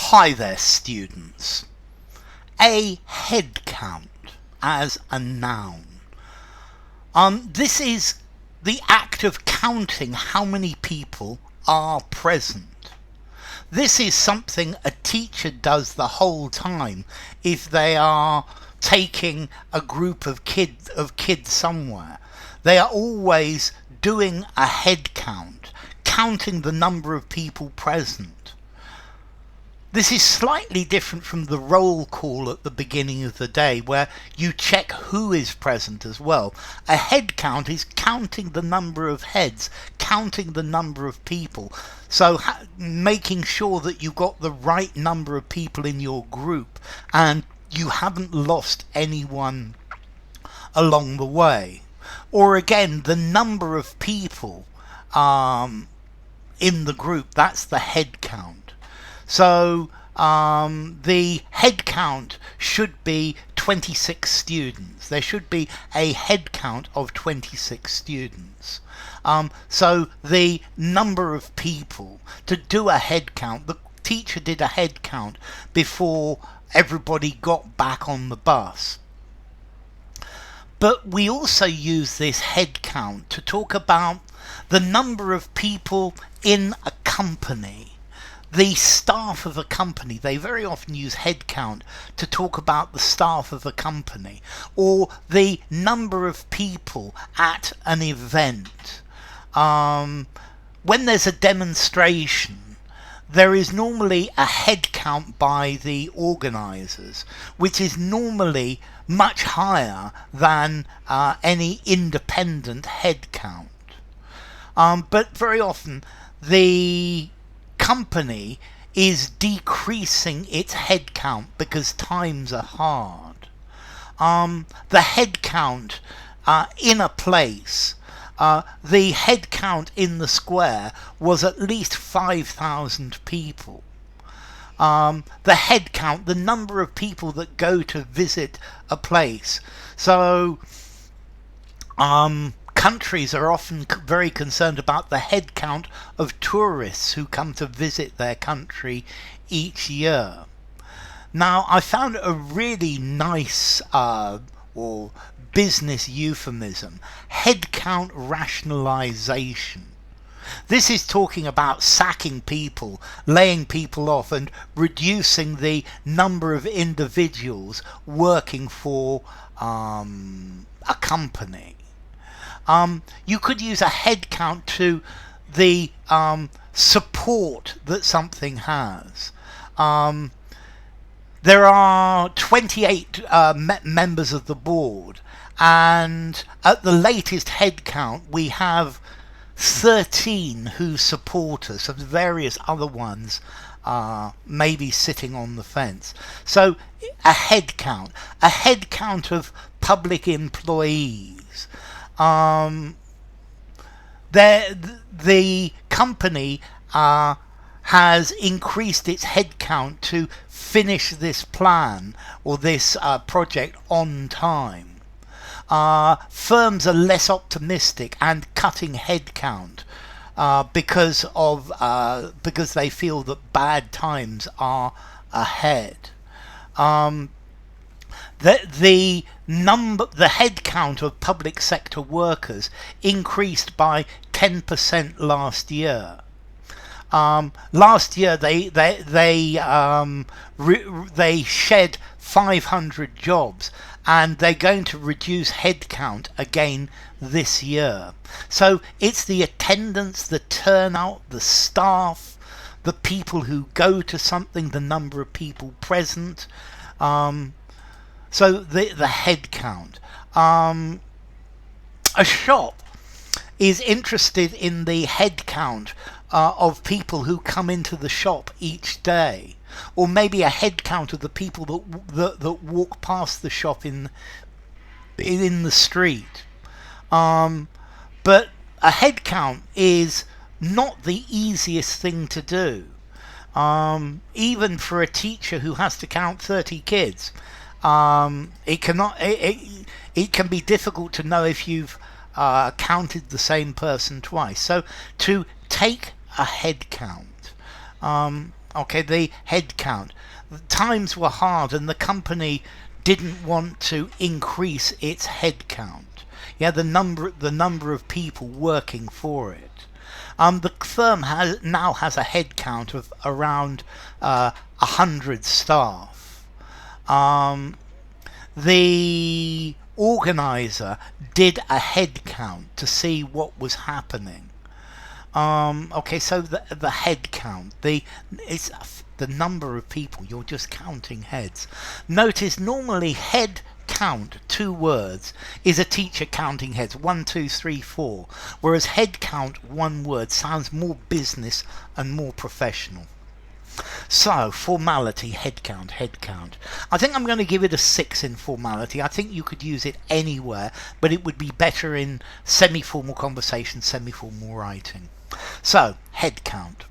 Hi there, students. A head count as a noun. This is the act of counting how many people are present. This is something a teacher does the whole time if they are taking a group of kids somewhere. They are always doing a head count, counting the number of people present. This is slightly different from the roll call at the beginning of the day, where you check who is present as well. A head count is counting the number of heads, counting the number of people. So making sure that you've got the right number of people in your group and you haven't lost anyone along the way. Or again, the number of people in the group, that's the head count. So the head count should be 26 students. There should be a head count of 26 students. So the number of people to do a head count, the teacher did a head count before everybody got back on the bus. But we also use this head count to talk about the number of people in a company. The staff of a company, they very often use head count to talk about the staff of a company, or the number of people at an event. When there's a demonstration, there is normally a head count by the organisers, which is normally much higher than any independent head count. But very often the company is decreasing its head count because times are hard. The head count in a place, the head count in the square was at least 5,000 people. The head count, the number of people that go to visit a place. So countries are often very concerned about the head count of tourists who come to visit their country each year. Now, I found a really nice or business euphemism, head count rationalization. This is talking about sacking people, laying people off, and reducing the number of individuals working for a company. You could use a head count to the support that something has. There are 28 members of the board, and at the latest head count we have 13 who support us, and various other ones maybe sitting on the fence. So a head count of public employees. The company has increased its headcount to finish this plan or this project on time. Firms are less optimistic and cutting headcount because they feel that bad times are ahead. The head count of public sector workers increased by 10% last year. Last year they shed 500 jobs, and they're going to reduce head count again this year. So it's the attendance, the turnout, the staff, the people who go to something, the number of people present. So the head count. A shop is interested in the head count of people who come into the shop each day, or maybe a head count of the people that walk past the shop in the street. But a head count is not the easiest thing to do, even for a teacher who has to count 30 kids. It can be difficult to know if you've counted the same person twice. So to take a head count, Okay, the head count. Times were hard and the company didn't want to increase its head count. Yeah, the number of people working for it. The firm now has a head count of around 100 staff. The organizer did a head count to see what was happening. Okay, so the head count, it's the number of people. You're just counting heads. Notice normally head count, 2 words, is a teacher counting heads, 1, 2, 3, 4. Whereas head count, 1 word, sounds more business and more professional. So, formality, head count. I think I'm going to give it a 6 in formality. I think you could use it anywhere, but it would be better in semi-formal conversation, semi-formal writing. So, head count.